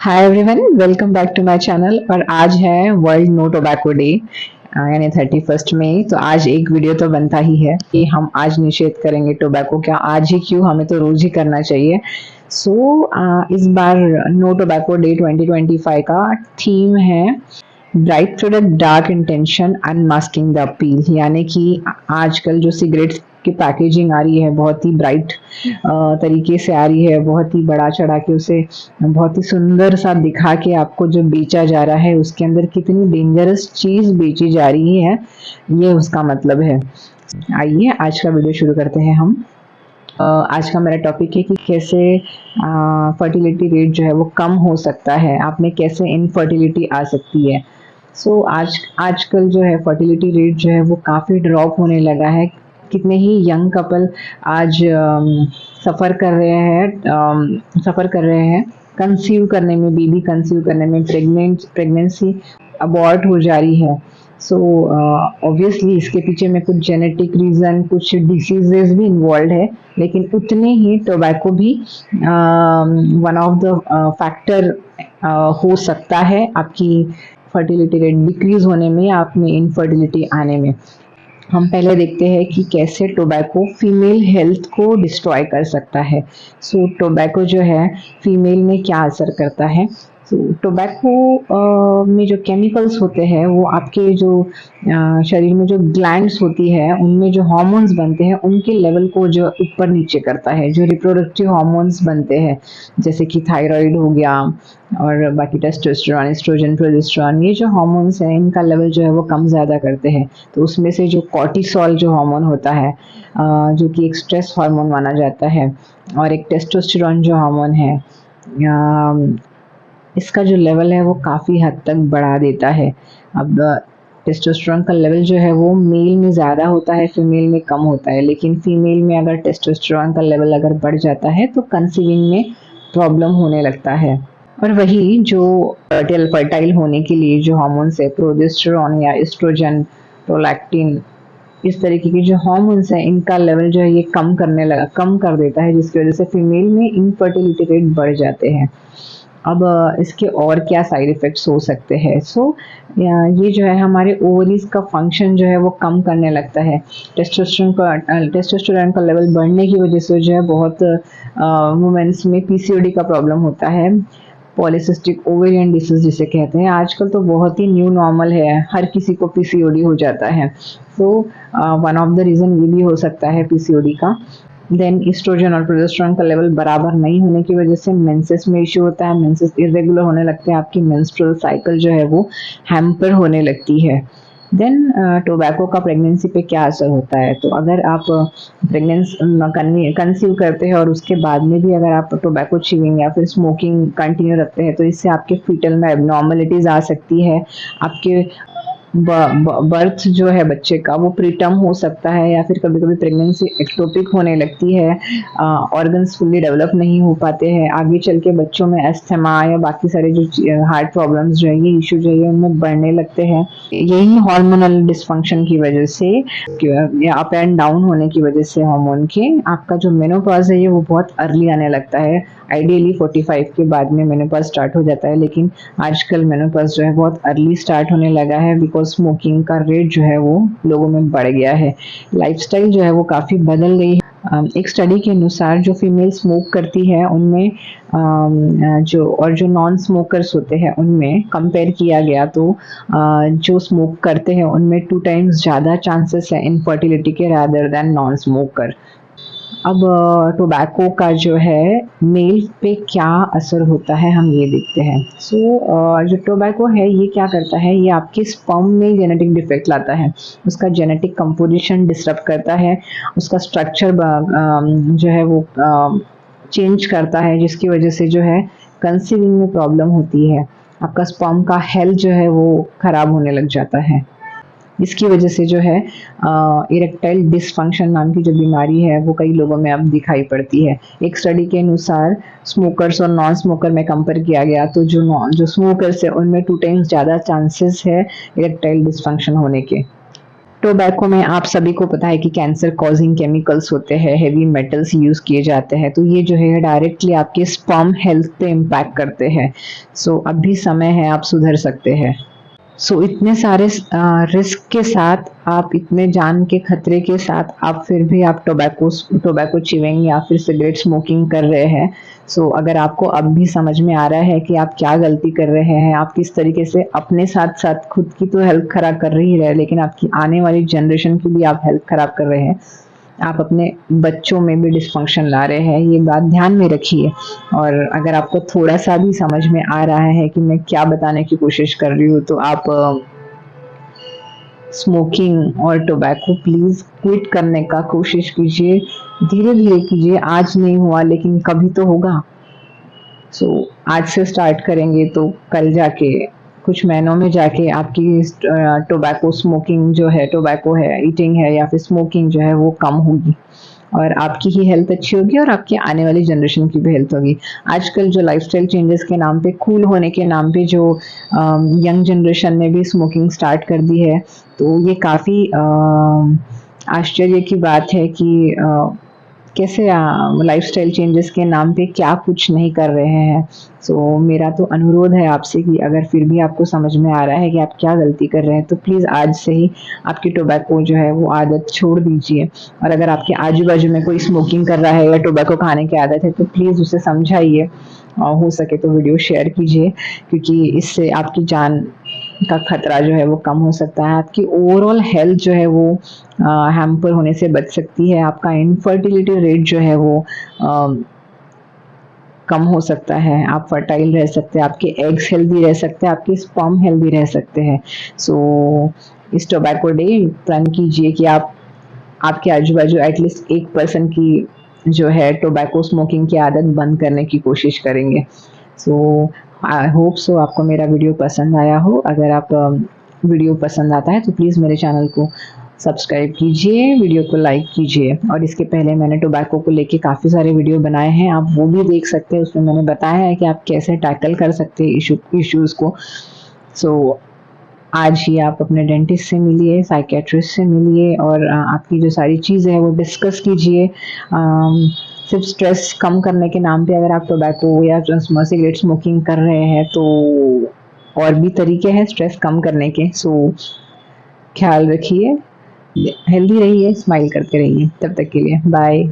Hi everyone, welcome back to my channel. और आज है वर्ल्ड नो टोबैको डे, यानी 31 मई। तो आज एक वीडियो तो बनता ही है कि हम आज निषेध करेंगे टोबैको। क्या आज ही क्यों, हमें तो रोज ही करना चाहिए। इस बार नो टोबैको डे 2025 का थीम है bright product dark intention unmasking the appeal. यानी कि आजकल जो सिगरेट्स की पैकेजिंग आ रही है बहुत ही ब्राइट तरीके से आ रही है, बहुत ही बढ़ा चढ़ा के उसे बहुत ही सुंदर सा दिखा के आपको जो बेचा जा रहा है, उसके अंदर कितनी डेंजरस चीज बेची जा रही है, ये उसका मतलब है। आइए आज का वीडियो शुरू करते हैं हम। आज का मेरा टॉपिक है कि कैसे फर्टिलिटी रेट जो है वो कम हो सकता है, आप में कैसे इनफर्टिलिटी आ सकती है। आजकल जो है फर्टिलिटी रेट जो है वो काफ़ी ड्रॉप होने लगा है। कितने ही यंग कपल आज सफ़र कर रहे हैं कंसीव करने में, बेबी कंसीव करने में, प्रेगनेंसी अबॉर्ट हो जा रही है। ऑब्वियसली इसके पीछे में कुछ जेनेटिक रीज़न, कुछ डिसीजेज भी इन्वॉल्व है, लेकिन उतने ही टोबैको भी वन ऑफ द फैक्टर हो सकता है आपकी फर्टिलिटी रेट डिक्रीज होने में, आप में इनफर्टिलिटी आने में। हम पहले देखते हैं कि कैसे टोबैको फीमेल हेल्थ को डिस्ट्रॉय कर सकता है। टोबैको जो है फीमेल में क्या असर करता है। टोबैको में जो केमिकल्स होते हैं वो आपके जो शरीर में जो ग्लैंड्स होती है उनमें जो हार्मोन्स बनते हैं उनके लेवल को जो ऊपर नीचे करता है। जो रिप्रोडक्टिव हार्मोन्स बनते हैं जैसे कि थायराइड हो गया और बाकी टेस्टोस्टेरोन, एस्ट्रोजन, प्रोजेस्टेरोन, ये जो हार्मोन्स हैं इनका लेवल जो है वो कम ज़्यादा करते हैं। तो उसमें से जो कॉर्टिसोल जो हार्मोन होता है, जो कि एक स्ट्रेस हार्मोन माना जाता है, और एक टेस्टोस्टेरोन जो हार्मोन है, इसका जो लेवल है वो काफ़ी हद तक बढ़ा देता है। अब टेस्टोस्टेरोन का लेवल जो है वो मेल में ज़्यादा होता है, फीमेल में कम होता है। लेकिन फीमेल में अगर टेस्टोस्टेरोन का लेवल अगर बढ़ जाता है तो कंसीविंग में प्रॉब्लम होने लगता है। और वही जो फर्टाइल होने के लिए जो हार्मोन्स है, प्रोजेस्टेरोन या एस्ट्रोजन, प्रोलैक्टिन, इस तरीके के जो हार्मोन्स हैं इनका लेवल जो है ये कम कर देता है, जिसकी वजह से फीमेल में इनफर्टिलिटी रेट बढ़ जाते हैं। अब इसके और क्या साइड इफ़ेक्ट्स हो सकते हैं। ये जो है हमारे ओवरीज का फंक्शन जो है वो कम करने लगता है। टेस्टोस्टेरोन का लेवल बढ़ने की वजह से जो है बहुत वुमेन्स में पीसीओडी का प्रॉब्लम होता है, पॉलीसिस्टिक ओवेरियन डिसीज जिसे कहते हैं। आजकल तो बहुत ही न्यू नॉर्मल है, हर किसी को पीसीओडी हो जाता है। वन ऑफ द रीज़न ये भी हो सकता है पीसीओडी का। देन एस्ट्रोजन और प्रोजेस्टेरोन का लेवल बराबर नहीं होने की वजह से मेंसेस में इश्यू होता है, मेंसेस इरेगुलर होने लगते हैं, आपकी मेंस्ट्रुअल साइकिल जो है वो हैम्पर होने लगती है। देन टोबैको का प्रेगनेंसी पे क्या असर होता है। तो अगर आप कंसीव करते हैं और उसके बाद में भी अगर आप टोबैको च्यूइंग या फिर स्मोकिंग कंटिन्यू रखते हैं तो इससे आपके फीटल में एबनॉर्मलिटीज आ सकती है। आपके बर्थ जो है बच्चे का वो प्रीटर्म हो सकता है, या फिर कभी कभी प्रेगनेंसी एक्टोपिक होने लगती है, ऑर्गन्स फुल्ली डेवलप नहीं हो पाते हैं। आगे चल के बच्चों में एस्थमा या बाकी सारे जो हार्ट प्रॉब्लम्स जो है, ये इशू जो है उनमें बढ़ने लगते हैं। यही हार्मोनल डिसफंक्शन की वजह से या अप एंड डाउन होने की वजह से हार्मोन के, आपका जो मेनोपॉज है ये वो बहुत अर्ली आने लगता है। आइडियली 45 के बाद में मेनोपॉज स्टार्ट हो जाता है, लेकिन आजकल मेनोपॉज जो है बहुत अर्ली स्टार्ट होने लगा है बिकॉज स्मोकिंग का रेट जो है वो लोगों में बढ़ गया है। लाइफस्टाइल जो है वो काफ़ी बदल गई है। एक स्टडी के अनुसार जो फीमेल स्मोक करती है उनमें जो नॉन स्मोकर्स होते हैं उनमें कंपेयर किया गया तो जो स्मोक करते हैं उनमें 2 टाइम्स ज़्यादा चांसेस है इनफर्टिलिटी के रादर देन नॉन स्मोकर। अब टोबैको का जो है मेल पे क्या असर होता है हम ये देखते हैं। जो टोबैको है ये क्या करता है, ये आपके स्पर्म में जेनेटिक डिफेक्ट लाता है, उसका जेनेटिक कंपोजिशन डिस्टर्ब करता है, उसका स्ट्रक्चर जो है वो चेंज करता है, जिसकी वजह से जो है कंसीविंग में प्रॉब्लम होती है। आपका स्पर्म का हेल्थ जो है वो ख़राब होने लग जाता है। इसकी वजह से जो है इरेक्टाइल डिसफंक्शन नाम की जो बीमारी है वो कई लोगों में अब दिखाई पड़ती है। एक स्टडी के अनुसार स्मोकर्स और नॉन स्मोकर में कंपेयर किया गया तो जो स्मोकर्स है उनमें 2 टाइम्स ज़्यादा चांसेस है इरेक्टाइल डिसफंक्शन होने के। टोबैको में आप सभी को पता है कि कैंसर कॉजिंग केमिकल्स होते हैं, हेवी मेटल्स यूज किए जाते हैं, तो ये जो है डायरेक्टली आपके स्पर्म हेल्थ पे इम्पैक्ट करते हैं। सो अब भी समय है, आप सुधर सकते हैं। सो इतने सारे रिस्क के साथ, आप इतने जान के खतरे के साथ, आप फिर भी आप टोबैको च्यूइंग या फिर सिगरेट स्मोकिंग कर रहे हैं। सो अगर आपको अब भी समझ में आ रहा है कि आप क्या गलती कर रहे हैं, आप किस तरीके से अपने साथ साथ खुद की तो हेल्थ खराब कर ही रहे हैं, लेकिन आपकी आने वाली जनरेशन की भी आप हेल्थ खराब कर रहे हैं, आप अपने बच्चों में भी डिस्फंक्शन ला रहे हैं, ये बात ध्यान में रखिए। और अगर आपको थोड़ा सा भी समझ में आ रहा है कि मैं क्या बताने की कोशिश कर रही हूँ, तो आप स्मोकिंग और टोबैको प्लीज क्विट करने का कोशिश कीजिए। धीरे धीरे कीजिए, आज नहीं हुआ लेकिन कभी तो होगा। सो आज से स्टार्ट करेंगे तो कल जाके, कुछ महीनों में जाके आपकी टोबैको स्मोकिंग जो है, टोबैको है, ईटिंग है या फिर स्मोकिंग जो है वो कम होगी, और आपकी ही हेल्थ अच्छी होगी और आपकी आने वाली जनरेशन की भी हेल्थ होगी। आजकल जो लाइफस्टाइल चेंजेस के नाम पे, कूल होने के नाम पे जो यंग जनरेशन ने भी स्मोकिंग स्टार्ट कर दी है, तो ये काफ़ी आश्चर्य की बात है कि कैसे लाइफस्टाइल चेंजेस के नाम पे क्या कुछ नहीं कर रहे हैं। सो मेरा तो अनुरोध है आपसे कि अगर फिर भी आपको समझ में आ रहा है कि आप क्या गलती कर रहे हैं, तो प्लीज़ आज से ही आपकी टोबैको जो है वो आदत छोड़ दीजिए। और अगर आपके आजू बाजू में कोई स्मोकिंग कर रहा है या टोबैको खाने की आदत है, तो प्लीज़ उसे समझाइए, और हो सके तो वीडियो शेयर कीजिए, क्योंकि इससे आपकी जान का खतरा जो है वो कम हो सकता है, आपकी ओवरऑल हेल्थ जो है वो हैम्पर होने से बच सकती है, आपका इनफर्टिलिटी रेट जो है वो कम हो सकता है, आप फर्टाइल रह सकते हैं, आपके एग्स हेल्दी रह सकते हैं, आपके स्पर्म हेल्दी रह सकते हैं। सो इस टोबैको डे प्रण कीजिए कि आप आपके आजू बाजू एटलीस्ट 1% की जो है टोबैको स्मोकिंग की आदत बंद करने की कोशिश करेंगे। सो आई होप सो आपको मेरा वीडियो पसंद आया हो। अगर आप वीडियो पसंद आता है तो प्लीज़ मेरे चैनल को सब्सक्राइब कीजिए, वीडियो को लाइक कीजिए, और इसके पहले मैंने टोबैको को लेके काफ़ी सारे वीडियो बनाए हैं, आप वो भी देख सकते हैं। उसमें मैंने बताया है कि आप कैसे टैकल कर सकते हैं इश्यूज़ को। सो आज ही आप अपने डेंटिस्ट से मिलिए, साइकियाट्रिस्ट से मिलिए, और आपकी जो सारी चीज़ें हैं वो डिस्कस कीजिए। सिर्फ स्ट्रेस कम करने के नाम पे अगर आप टोबैको या सिगरेट स्मोकिंग कर रहे हैं, तो और भी तरीके हैं स्ट्रेस कम करने के। सो ख्याल रखिए, हेल्दी रहिए, स्माइल करते रहिए। तब तक के लिए बाय।